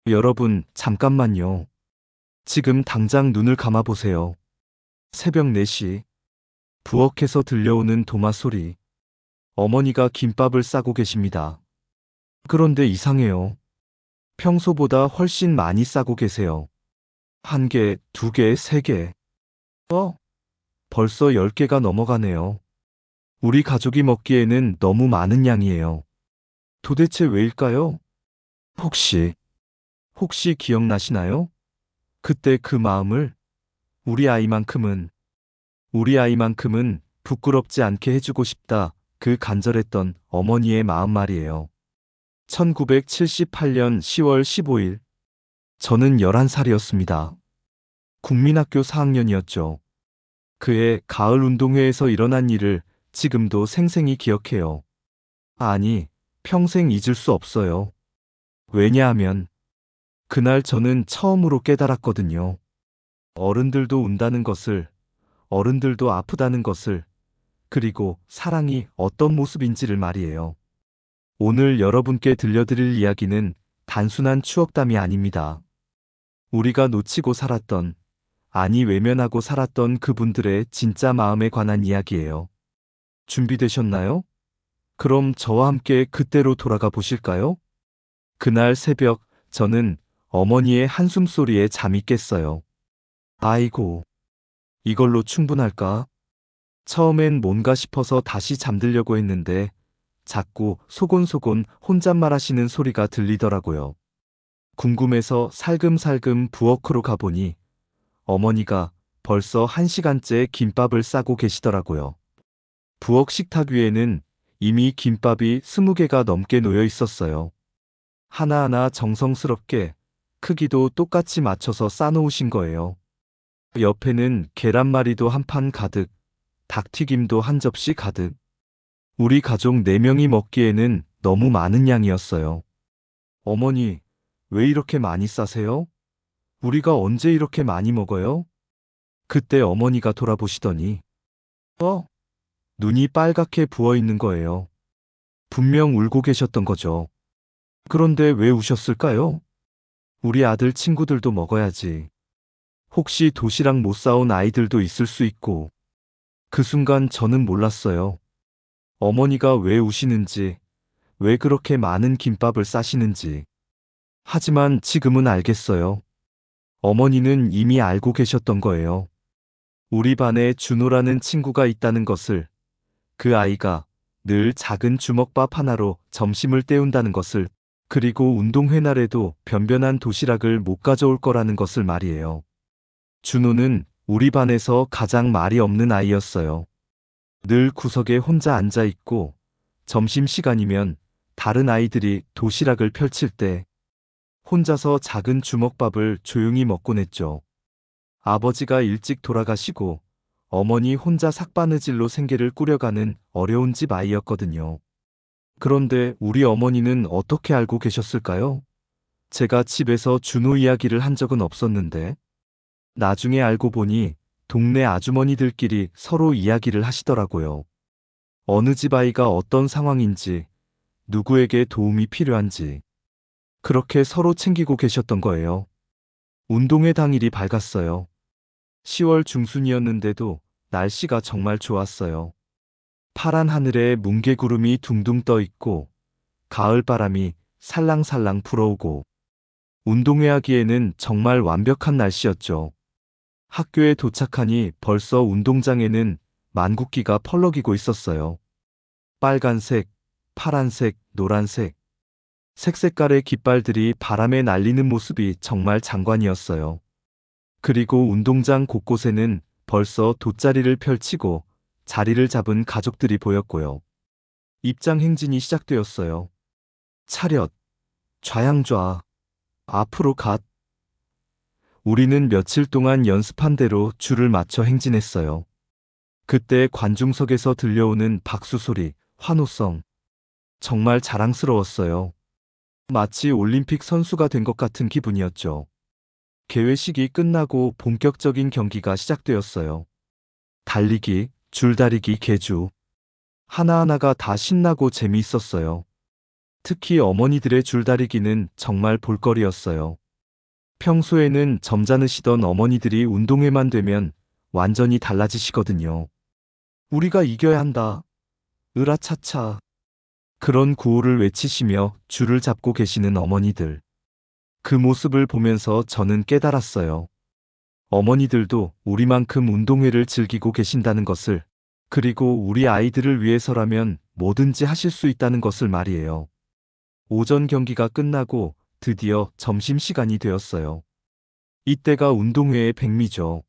여러분, 잠깐만요. 지금 당장 눈을 감아보세요. 새벽 4시, 부엌에서 들려오는 도마 소리. 어머니가 김밥을 싸고 계십니다. 그런데 이상해요. 평소보다 훨씬 많이 싸고 계세요. 한 개, 두 개, 세 개. 벌써 10개가 넘어가네요. 우리 가족이 먹기에는 너무 많은 양이에요. 도대체 왜일까요? 혹시, 혹시 기억나시나요? 그때 그 마음을 우리 아이만큼은, 우리 아이만큼은 부끄럽지 않게 해주고 싶다. 그 간절했던 어머니의 마음 말이에요. 1978년 10월 15일. 저는 11살이었습니다. 국민학교 4학년이었죠. 그해 가을 운동회에서 일어난 일을 지금도 생생히 기억해요. 아니, 평생 잊을 수 없어요. 왜냐하면 그날 저는 처음으로 깨달았거든요. 어른들도 운다는 것을, 어른들도 아프다는 것을, 그리고 사랑이 어떤 모습인지를 말이에요. 오늘 여러분께 들려드릴 이야기는 단순한 추억담이 아닙니다. 우리가 놓치고 살았던, 아니 외면하고 살았던 그분들의 진짜 마음에 관한 이야기예요. 준비되셨나요? 그럼 저와 함께 그때로 돌아가 보실까요? 그날 새벽, 저는 어머니의 한숨 소리에 잠이 깼어요. 아이고, 이걸로 충분할까? 처음엔 뭔가 싶어서 다시 잠들려고 했는데, 자꾸 소곤소곤 혼잣말 하시는 소리가 들리더라고요. 궁금해서 살금살금 부엌으로 가보니, 어머니가 벌써 1시간째 김밥을 싸고 계시더라고요. 부엌 식탁 위에는 이미 김밥이 20개가 넘게 놓여 있었어요. 하나하나 정성스럽게 크기도 똑같이 맞춰서 싸놓으신 거예요. 옆에는 계란말이도 한 판 가득, 닭튀김도 한 접시 가득. 우리 가족 4명이 먹기에는 너무 많은 양이었어요. 어머니, 왜 이렇게 많이 싸세요? 우리가 언제 이렇게 많이 먹어요? 그때 어머니가 돌아보시더니, 눈이 빨갛게 부어 있는 거예요. 분명 울고 계셨던 거죠. 그런데 왜 우셨을까요? 우리 아들 친구들도 먹어야지. 혹시 도시락 못 싸온 아이들도 있을 수 있고. 그 순간 저는 몰랐어요. 어머니가 왜 우시는지, 왜 그렇게 많은 김밥을 싸시는지. 하지만 지금은 알겠어요. 어머니는 이미 알고 계셨던 거예요. 우리 반에 준호라는 친구가 있다는 것을, 그 아이가 늘 작은 주먹밥 하나로 점심을 때운다는 것을, 그리고 운동회 날에도 변변한 도시락을 못 가져올 거라는 것을 말이에요. 준호는 우리 반에서 가장 말이 없는 아이였어요. 늘 구석에 혼자 앉아 있고, 점심시간이면 다른 아이들이 도시락을 펼칠 때 혼자서 작은 주먹밥을 조용히 먹곤 했죠. 아버지가 일찍 돌아가시고 어머니 혼자 삭바느질로 생계를 꾸려가는 어려운 집 아이였거든요. 그런데 우리 어머니는 어떻게 알고 계셨을까요? 제가 집에서 준호 이야기를 한 적은 없었는데, 나중에 알고 보니 동네 아주머니들끼리 서로 이야기를 하시더라고요. 어느 집 아이가 어떤 상황인지, 누구에게 도움이 필요한지, 그렇게 서로 챙기고 계셨던 거예요. 운동회 당일이 밝았어요. 10월 중순이었는데도 날씨가 정말 좋았어요. 파란 하늘에 뭉게구름이 둥둥 떠 있고, 가을 바람이 살랑살랑 불어오고, 운동회 하기에는 정말 완벽한 날씨였죠. 학교에 도착하니 벌써 운동장에는 만국기가 펄럭이고 있었어요. 빨간색, 파란색, 노란색, 색색깔의 깃발들이 바람에 날리는 모습이 정말 장관이었어요. 그리고 운동장 곳곳에는 벌써 돗자리를 펼치고 자리를 잡은 가족들이 보였고요. 입장 행진이 시작되었어요. 차렷, 좌양좌, 앞으로 갓. 우리는 며칠 동안 연습한 대로 줄을 맞춰 행진했어요. 그때 관중석에서 들려오는 박수 소리, 환호성. 정말 자랑스러웠어요. 마치 올림픽 선수가 된 것 같은 기분이었죠. 개회식이 끝나고 본격적인 경기가 시작되었어요. 달리기, 줄다리기, 계주. 하나하나가 다 신나고 재미있었어요. 특히 어머니들의 줄다리기는 정말 볼거리였어요. 평소에는 점잖으시던 어머니들이 운동회만 되면 완전히 달라지시거든요. 우리가 이겨야 한다. 으라차차. 그런 구호를 외치시며 줄을 잡고 계시는 어머니들. 그 모습을 보면서 저는 깨달았어요. 어머니들도 우리만큼 운동회를 즐기고 계신다는 것을, 그리고 우리 아이들을 위해서라면 뭐든지 하실 수 있다는 것을 말이에요. 오전 경기가 끝나고 드디어 점심시간이 되었어요. 이때가 운동회의 백미죠.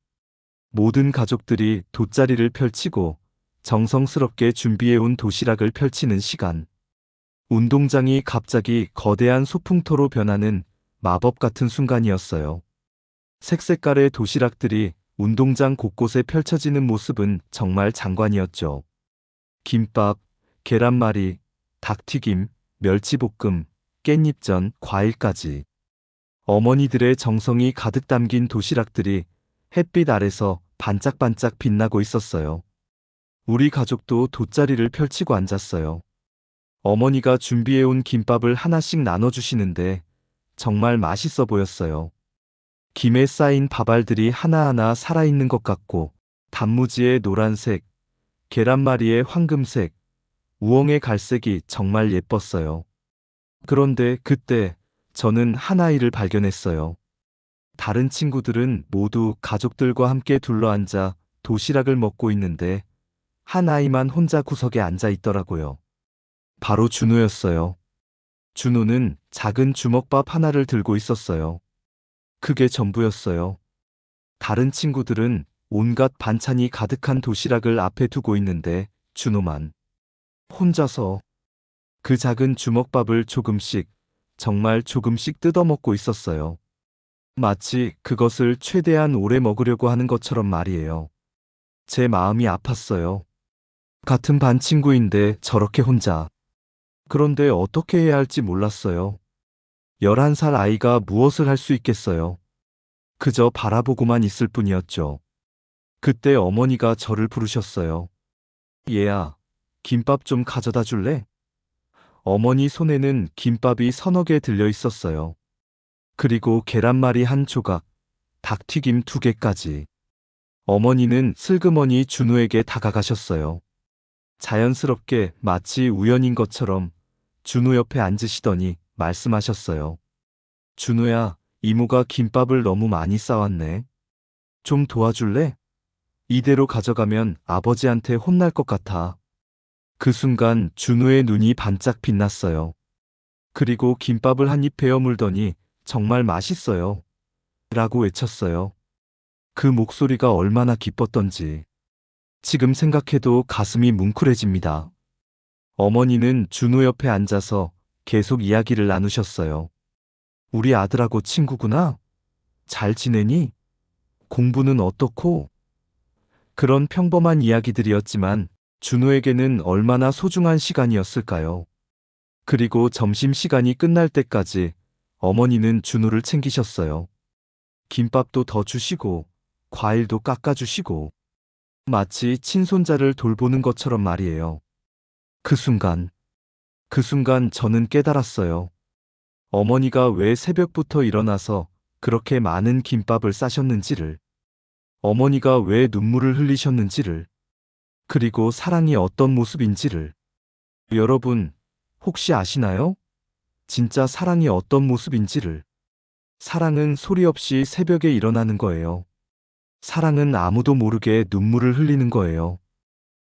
모든 가족들이 돗자리를 펼치고 정성스럽게 준비해온 도시락을 펼치는 시간. 운동장이 갑자기 거대한 소풍터로 변하는 마법 같은 순간이었어요. 색색깔의 도시락들이 운동장 곳곳에 펼쳐지는 모습은 정말 장관이었죠. 김밥, 계란말이, 닭튀김, 멸치볶음, 깻잎전, 과일까지. 어머니들의 정성이 가득 담긴 도시락들이 햇빛 아래서 반짝반짝 빛나고 있었어요. 우리 가족도 돗자리를 펼치고 앉았어요. 어머니가 준비해온 김밥을 하나씩 나눠주시는데 정말 맛있어 보였어요. 김에 쌓인 밥알들이 하나하나 살아있는 것 같고, 단무지의 노란색, 계란말이의 황금색, 우엉의 갈색이 정말 예뻤어요. 그런데 그때 저는 한 아이를 발견했어요. 다른 친구들은 모두 가족들과 함께 둘러앉아 도시락을 먹고 있는데 한 아이만 혼자 구석에 앉아 있더라고요. 바로 준호였어요. 준호는 작은 주먹밥 하나를 들고 있었어요. 그게 전부였어요. 다른 친구들은 온갖 반찬이 가득한 도시락을 앞에 두고 있는데 준호만 혼자서 그 작은 주먹밥을 조금씩, 정말 조금씩 뜯어먹고 있었어요. 마치 그것을 최대한 오래 먹으려고 하는 것처럼 말이에요. 제 마음이 아팠어요. 같은 반 친구인데 저렇게 혼자. 그런데 어떻게 해야 할지 몰랐어요. 11살 아이가 무엇을 할 수 있겠어요. 그저 바라보고만 있을 뿐이었죠. 그때 어머니가 저를 부르셨어요. 얘야, 김밥 좀 가져다 줄래? 어머니 손에는 김밥이 서너 개 들려 있었어요. 그리고 계란말이 한 조각, 닭튀김 2개까지. 어머니는 슬그머니 준우에게 다가가셨어요. 자연스럽게 마치 우연인 것처럼 준우 옆에 앉으시더니 말씀하셨어요. 준우야, 이모가 김밥을 너무 많이 싸왔네. 좀 도와줄래? 이대로 가져가면 아버지한테 혼날 것 같아. 그 순간 준우의 눈이 반짝 빛났어요. 그리고 김밥을 한 입 베어 물더니 정말 맛있어요. 라고 외쳤어요. 그 목소리가 얼마나 기뻤던지. 지금 생각해도 가슴이 뭉클해집니다. 어머니는 준우 옆에 앉아서 계속 이야기를 나누셨어요. 우리 아들하고 친구구나? 잘 지내니? 공부는 어떻고? 그런 평범한 이야기들이었지만 준우에게는 얼마나 소중한 시간이었을까요? 그리고 점심시간이 끝날 때까지 어머니는 준우를 챙기셨어요. 김밥도 더 주시고, 과일도 깎아주시고, 마치 친손자를 돌보는 것처럼 말이에요. 그 순간 저는 깨달았어요. 어머니가 왜 새벽부터 일어나서 그렇게 많은 김밥을 싸셨는지를, 어머니가 왜 눈물을 흘리셨는지를, 그리고 사랑이 어떤 모습인지를. 여러분, 혹시 아시나요? 진짜 사랑이 어떤 모습인지를. 사랑은 소리 없이 새벽에 일어나는 거예요. 사랑은 아무도 모르게 눈물을 흘리는 거예요.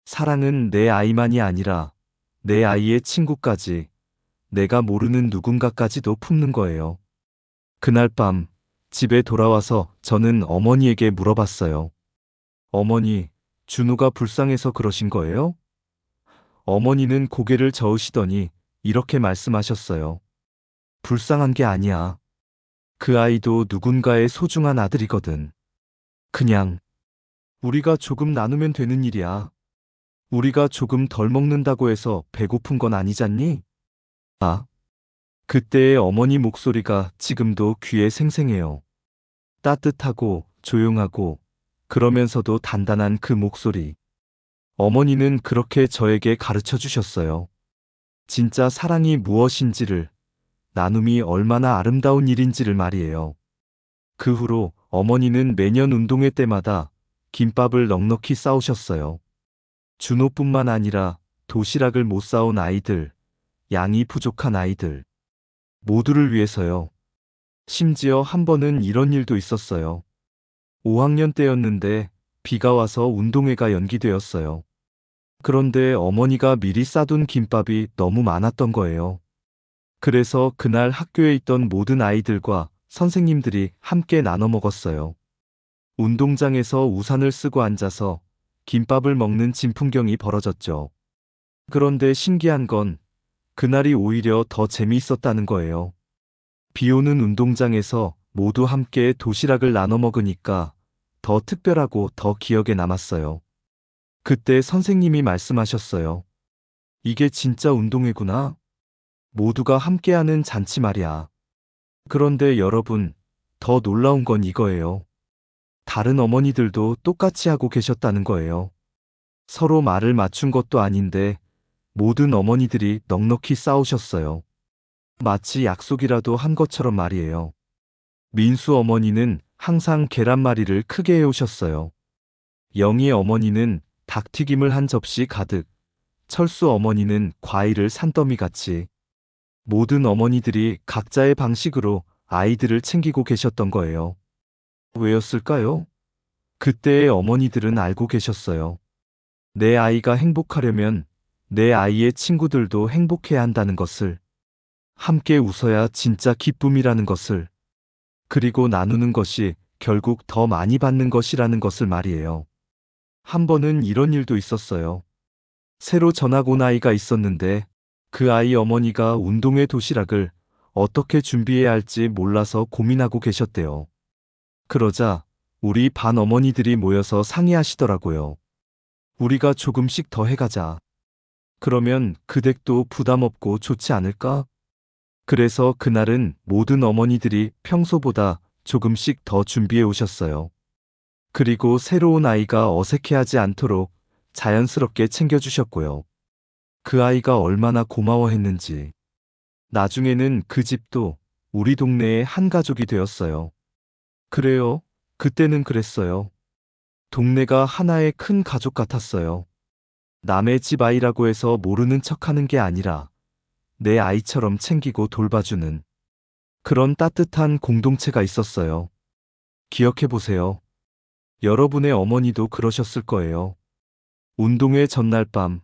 사랑은 내 아이만이 아니라 내 아이의 친구까지, 내가 모르는 누군가까지도 품는 거예요. 그날 밤 집에 돌아와서 저는 어머니에게 물어봤어요. 어머니, 준우가 불쌍해서 그러신 거예요? 어머니는 고개를 저으시더니 이렇게 말씀하셨어요. 불쌍한 게 아니야. 그 아이도 누군가의 소중한 아들이거든. 그냥 우리가 조금 나누면 되는 일이야. 우리가 조금 덜 먹는다고 해서 배고픈 건 아니잖니? 아, 그때의 어머니 목소리가 지금도 귀에 생생해요. 따뜻하고 조용하고 그러면서도 단단한 그 목소리. 어머니는 그렇게 저에게 가르쳐 주셨어요. 진짜 사랑이 무엇인지를, 나눔이 얼마나 아름다운 일인지를 말이에요. 그 후로 어머니는 매년 운동회 때마다 김밥을 넉넉히 싸우셨어요. 준호뿐만 아니라 도시락을 못 싸온 아이들, 양이 부족한 아이들, 모두를 위해서요. 심지어 한 번은 이런 일도 있었어요. 5학년 때였는데 비가 와서 운동회가 연기되었어요. 그런데 어머니가 미리 싸둔 김밥이 너무 많았던 거예요. 그래서 그날 학교에 있던 모든 아이들과 선생님들이 함께 나눠 먹었어요. 운동장에서 우산을 쓰고 앉아서 김밥을 먹는 진풍경이 벌어졌죠. 그런데 신기한 건 그날이 오히려 더 재미있었다는 거예요. 비 오는 운동장에서 모두 함께 도시락을 나눠 먹으니까 더 특별하고 더 기억에 남았어요. 그때 선생님이 말씀하셨어요. 이게 진짜 운동회구나. 모두가 함께하는 잔치 말이야. 그런데 여러분, 더 놀라운 건 이거예요. 다른 어머니들도 똑같이 하고 계셨다는 거예요. 서로 말을 맞춘 것도 아닌데 모든 어머니들이 넉넉히 싸우셨어요. 마치 약속이라도 한 것처럼 말이에요. 민수 어머니는 항상 계란말이를 크게 해오셨어요. 영희 어머니는 닭튀김을 한 접시 가득, 철수 어머니는 과일을 산더미 같이. 모든 어머니들이 각자의 방식으로 아이들을 챙기고 계셨던 거예요. 왜였을까요? 그때의 어머니들은 알고 계셨어요. 내 아이가 행복하려면 내 아이의 친구들도 행복해야 한다는 것을, 함께 웃어야 진짜 기쁨이라는 것을, 그리고 나누는 것이 결국 더 많이 받는 것이라는 것을 말이에요. 한 번은 이런 일도 있었어요. 새로 전학 온 아이가 있었는데 그 아이 어머니가 운동회 도시락을 어떻게 준비해야 할지 몰라서 고민하고 계셨대요. 그러자 우리 반 어머니들이 모여서 상의하시더라고요. 우리가 조금씩 더 해가자. 그러면 그 댁도 부담 없고 좋지 않을까? 그래서 그날은 모든 어머니들이 평소보다 조금씩 더 준비해 오셨어요. 그리고 새로운 아이가 어색해하지 않도록 자연스럽게 챙겨주셨고요. 그 아이가 얼마나 고마워했는지. 나중에는 그 집도 우리 동네의 한 가족이 되었어요. 그래요. 그때는 그랬어요. 동네가 하나의 큰 가족 같았어요. 남의 집 아이라고 해서 모르는 척하는 게 아니라 내 아이처럼 챙기고 돌봐주는 그런 따뜻한 공동체가 있었어요. 기억해보세요. 여러분의 어머니도 그러셨을 거예요. 운동회 전날 밤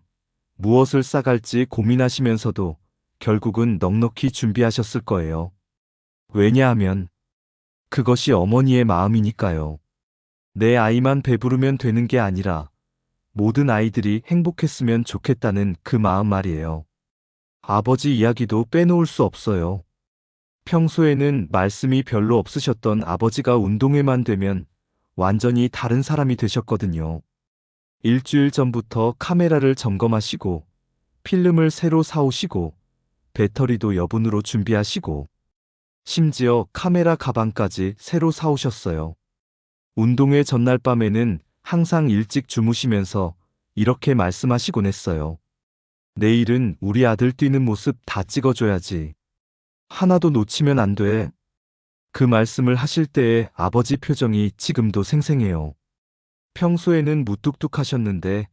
무엇을 싸갈지 고민하시면서도 결국은 넉넉히 준비하셨을 거예요. 왜냐하면 그것이 어머니의 마음이니까요. 내 아이만 배부르면 되는 게 아니라 모든 아이들이 행복했으면 좋겠다는 그 마음 말이에요. 아버지 이야기도 빼놓을 수 없어요. 평소에는 말씀이 별로 없으셨던 아버지가 운동회만 되면 완전히 다른 사람이 되셨거든요. 일주일 전부터 카메라를 점검하시고, 필름을 새로 사오시고, 배터리도 여분으로 준비하시고, 심지어 카메라 가방까지 새로 사오셨어요. 운동회 전날 밤에는 항상 일찍 주무시면서 이렇게 말씀하시곤 했어요. 내일은 우리 아들 뛰는 모습 다 찍어줘야지. 하나도 놓치면 안 돼. 그 말씀을 하실 때의 아버지 표정이 지금도 생생해요. 평소에는 무뚝뚝하셨는데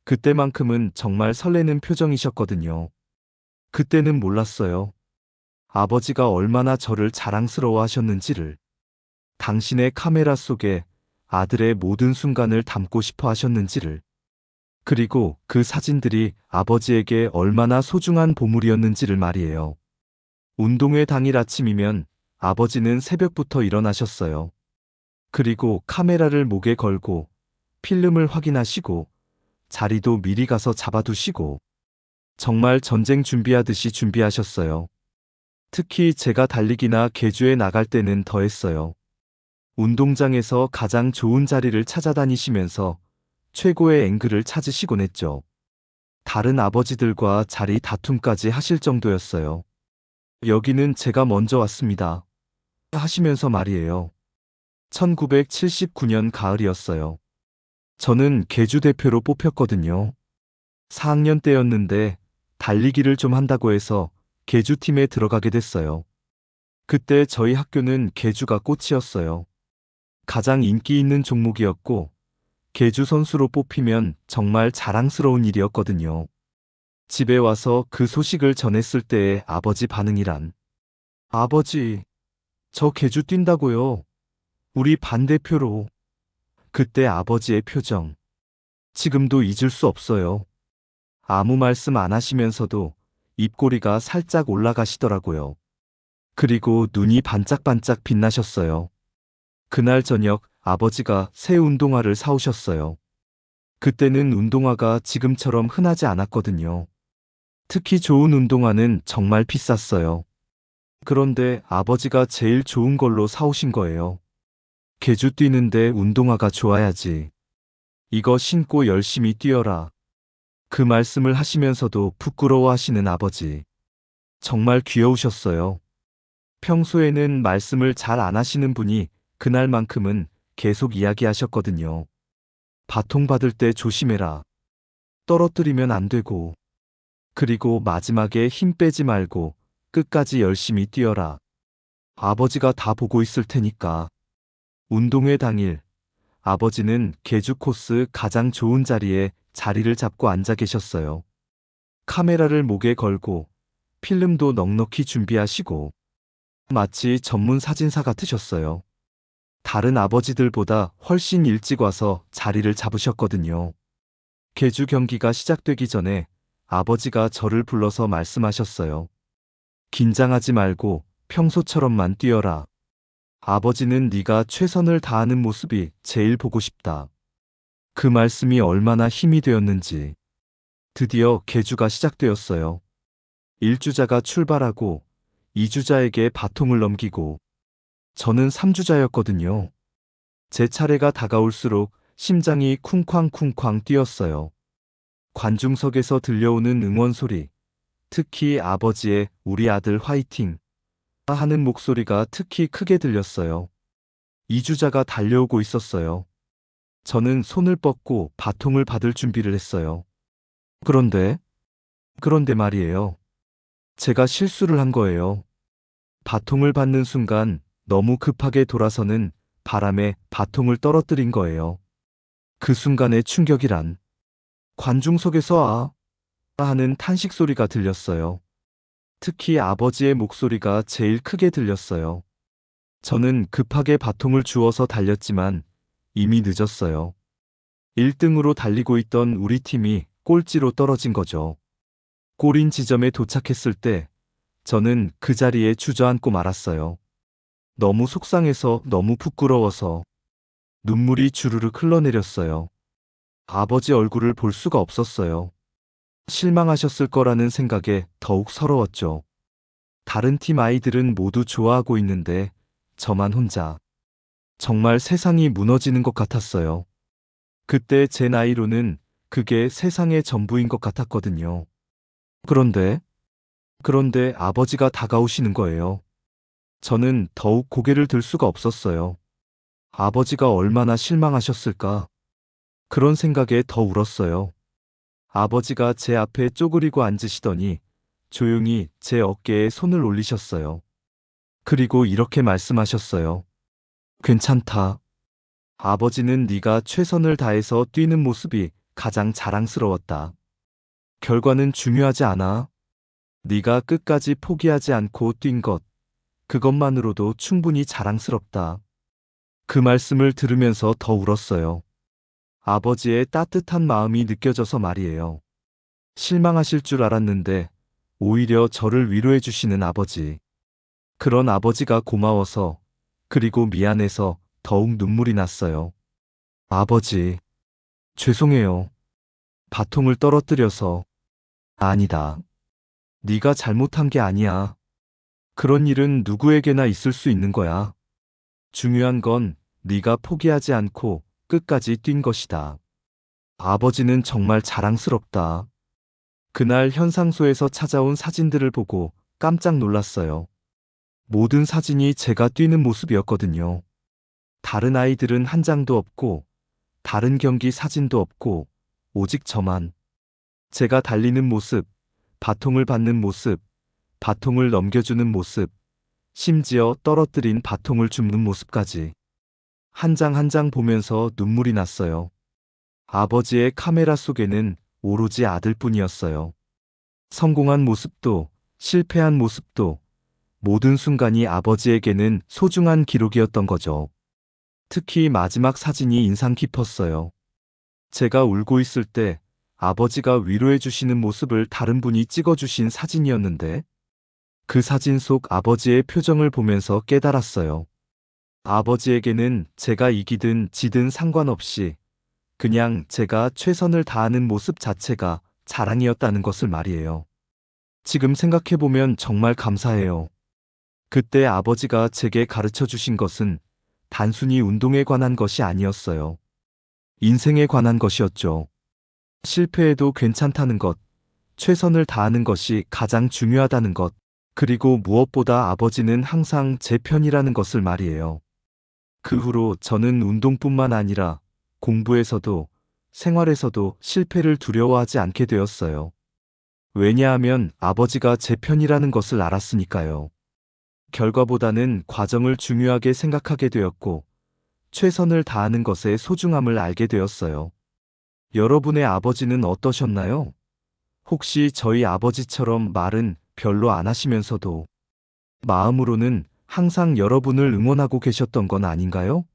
그때만큼은 정말 설레는 표정이셨거든요. 그때는 몰랐어요. 아버지가 얼마나 저를 자랑스러워 하셨는지를. 당신의 카메라 속에 아들의 모든 순간을 담고 싶어 하셨는지를. 그리고 그 사진들이 아버지에게 얼마나 소중한 보물이었는지를 말이에요. 운동회 당일 아침이면 아버지는 새벽부터 일어나셨어요. 그리고 카메라를 목에 걸고 필름을 확인하시고 자리도 미리 가서 잡아두시고 정말 전쟁 준비하듯이 준비하셨어요. 특히 제가 달리기나 계주에 나갈 때는 더했어요. 운동장에서 가장 좋은 자리를 찾아다니시면서 최고의 앵글을 찾으시곤 했죠. 다른 아버지들과 자리 다툼까지 하실 정도였어요. 여기는 제가 먼저 왔습니다. 하시면서 말이에요. 1979년 가을이었어요. 저는 계주 대표로 뽑혔거든요. 4학년 때였는데 달리기를 좀 한다고 해서 계주팀에 들어가게 됐어요. 그때 저희 학교는 계주가 꽃이었어요. 가장 인기 있는 종목이었고, 계주 선수로 뽑히면 정말 자랑스러운 일이었거든요. 집에 와서 그 소식을 전했을 때의 아버지 반응이란, 아버지, 저 계주 뛴다고요. 우리 반 대표로. 그때 아버지의 표정. 지금도 잊을 수 없어요. 아무 말씀 안 하시면서도 입꼬리가 살짝 올라가시더라고요. 그리고 눈이 반짝반짝 빛나셨어요. 그날 저녁 아버지가 새 운동화를 사오셨어요. 그때는 운동화가 지금처럼 흔하지 않았거든요. 특히 좋은 운동화는 정말 비쌌어요. 그런데 아버지가 제일 좋은 걸로 사오신 거예요. 계주 뛰는데 운동화가 좋아야지. 이거 신고 열심히 뛰어라. 그 말씀을 하시면서도 부끄러워하시는 아버지. 정말 귀여우셨어요. 평소에는 말씀을 잘 안 하시는 분이 그날만큼은 계속 이야기하셨거든요. 바통 받을 때 조심해라. 떨어뜨리면 안 되고. 그리고 마지막에 힘 빼지 말고 끝까지 열심히 뛰어라. 아버지가 다 보고 있을 테니까. 운동회 당일, 아버지는 계주 코스 가장 좋은 자리에 자리를 잡고 앉아 계셨어요. 카메라를 목에 걸고 필름도 넉넉히 준비하시고 마치 전문 사진사 같으셨어요. 다른 아버지들보다 훨씬 일찍 와서 자리를 잡으셨거든요. 계주 경기가 시작되기 전에 아버지가 저를 불러서 말씀하셨어요. 긴장하지 말고 평소처럼만 뛰어라. 아버지는 네가 최선을 다하는 모습이 제일 보고 싶다. 그 말씀이 얼마나 힘이 되었는지. 드디어 계주가 시작되었어요. 1주자가 출발하고 2주자에게 바통을 넘기고 저는 3주자였거든요. 제 차례가 다가올수록 심장이 쿵쾅쿵쾅 뛰었어요. 관중석에서 들려오는 응원 소리, 특히 아버지의 우리 아들 화이팅 하는 목소리가 특히 크게 들렸어요. 2주자가 달려오고 있었어요. 저는 손을 뻗고 바통을 받을 준비를 했어요. 그런데 말이에요. 제가 실수를 한 거예요. 바통을 받는 순간 너무 급하게 돌아서는 바람에 바통을 떨어뜨린 거예요. 그 순간의 충격이란 관중석에서 하는 탄식 소리가 들렸어요. 특히 아버지의 목소리가 제일 크게 들렸어요. 저는 급하게 바통을 주워서 달렸지만 이미 늦었어요. 1등으로 달리고 있던 우리 팀이 꼴찌로 떨어진 거죠. 골인 지점에 도착했을 때 저는 그 자리에 주저앉고 말았어요. 너무 속상해서 너무 부끄러워서 눈물이 주르륵 흘러내렸어요. 아버지 얼굴을 볼 수가 없었어요. 실망하셨을 거라는 생각에 더욱 서러웠죠. 다른 팀 아이들은 모두 좋아하고 있는데 저만 혼자. 정말 세상이 무너지는 것 같았어요. 그때 제 나이로는 그게 세상의 전부인 것 같았거든요. 그런데 아버지가 다가오시는 거예요. 저는 더욱 고개를 들 수가 없었어요. 아버지가 얼마나 실망하셨을까? 그런 생각에 더 울었어요. 아버지가 제 앞에 쪼그리고 앉으시더니 조용히 제 어깨에 손을 올리셨어요. 그리고 이렇게 말씀하셨어요. 괜찮다. 아버지는 네가 최선을 다해서 뛰는 모습이 가장 자랑스러웠다. 결과는 중요하지 않아. 네가 끝까지 포기하지 않고 뛴 것, 그것만으로도 충분히 자랑스럽다. 그 말씀을 들으면서 더 울었어요. 아버지의 따뜻한 마음이 느껴져서 말이에요. 실망하실 줄 알았는데 오히려 저를 위로해 주시는 아버지. 그런 아버지가 고마워서 그리고 미안해서 더욱 눈물이 났어요. 아버지, 죄송해요. 바통을 떨어뜨려서. 아니다. 네가 잘못한 게 아니야. 그런 일은 누구에게나 있을 수 있는 거야. 중요한 건 네가 포기하지 않고 끝까지 뛴 것이다. 아버지는 정말 자랑스럽다. 그날 현상소에서 찾아온 사진들을 보고 깜짝 놀랐어요. 모든 사진이 제가 뛰는 모습이었거든요. 다른 아이들은 한 장도 없고, 다른 경기 사진도 없고, 오직 저만. 제가 달리는 모습, 바통을 받는 모습, 바통을 넘겨주는 모습, 심지어 떨어뜨린 바통을 줍는 모습까지. 한 장 한 장 보면서 눈물이 났어요. 아버지의 카메라 속에는 오로지 아들뿐이었어요. 성공한 모습도, 실패한 모습도, 모든 순간이 아버지에게는 소중한 기록이었던 거죠. 특히 마지막 사진이 인상 깊었어요. 제가 울고 있을 때 아버지가 위로해 주시는 모습을 다른 분이 찍어주신 사진이었는데, 그 사진 속 아버지의 표정을 보면서 깨달았어요. 아버지에게는 제가 이기든 지든 상관없이 그냥 제가 최선을 다하는 모습 자체가 자랑이었다는 것을 말이에요. 지금 생각해보면 정말 감사해요. 그때 아버지가 제게 가르쳐 주신 것은 단순히 운동에 관한 것이 아니었어요. 인생에 관한 것이었죠. 실패해도 괜찮다는 것, 최선을 다하는 것이 가장 중요하다는 것, 그리고 무엇보다 아버지는 항상 제 편이라는 것을 말이에요. 그 후로 저는 운동뿐만 아니라 공부에서도 생활에서도 실패를 두려워하지 않게 되었어요. 왜냐하면 아버지가 제 편이라는 것을 알았으니까요. 결과보다는 과정을 중요하게 생각하게 되었고, 최선을 다하는 것의 소중함을 알게 되었어요. 여러분의 아버지는 어떠셨나요? 혹시 저희 아버지처럼 말은 별로 안 하시면서도 마음으로는 항상 여러분을 응원하고 계셨던 건 아닌가요?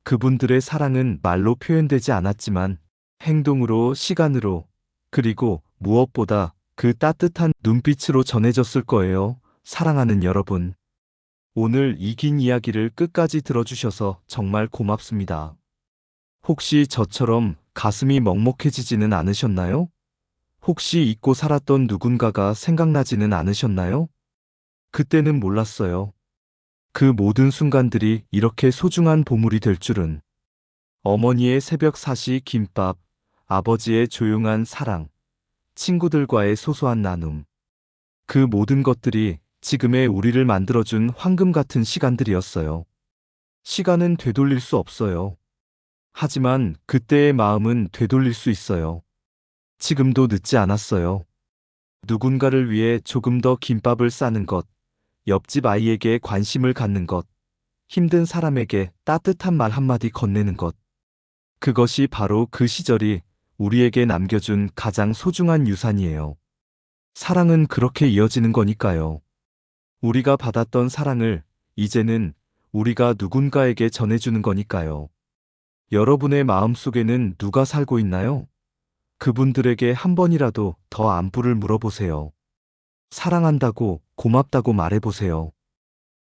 그분들의 사랑은 말로 표현되지 않았지만 행동으로, 시간으로, 그리고 무엇보다 그 따뜻한 눈빛으로 전해졌을 거예요. 사랑하는 여러분. 오늘 이 긴 이야기를 끝까지 들어주셔서 정말 고맙습니다. 혹시 저처럼 가슴이 먹먹해지지는 않으셨나요? 혹시 잊고 살았던 누군가가 생각나지는 않으셨나요? 그때는 몰랐어요. 그 모든 순간들이 이렇게 소중한 보물이 될 줄은. 어머니의 새벽 사시 김밥, 아버지의 조용한 사랑, 친구들과의 소소한 나눔. 그 모든 것들이 지금의 우리를 만들어준 황금 같은 시간들이었어요. 시간은 되돌릴 수 없어요. 하지만 그때의 마음은 되돌릴 수 있어요. 지금도 늦지 않았어요. 누군가를 위해 조금 더 김밥을 싸는 것, 옆집 아이에게 관심을 갖는 것, 힘든 사람에게 따뜻한 말 한마디 건네는 것. 그것이 바로 그 시절이 우리에게 남겨준 가장 소중한 유산이에요. 사랑은 그렇게 이어지는 거니까요. 우리가 받았던 사랑을 이제는 우리가 누군가에게 전해주는 거니까요. 여러분의 마음속에는 누가 살고 있나요? 그분들에게 한 번이라도 더 안부를 물어보세요. 사랑한다고, 고맙다고 말해보세요.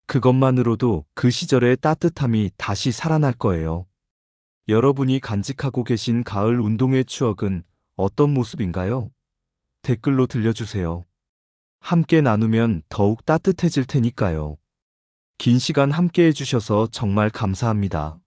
그것만으로도 그 시절의 따뜻함이 다시 살아날 거예요. 여러분이 간직하고 계신 가을 운동의 추억은 어떤 모습인가요? 댓글로 들려주세요. 함께 나누면 더욱 따뜻해질 테니까요. 긴 시간 함께 해주셔서 정말 감사합니다.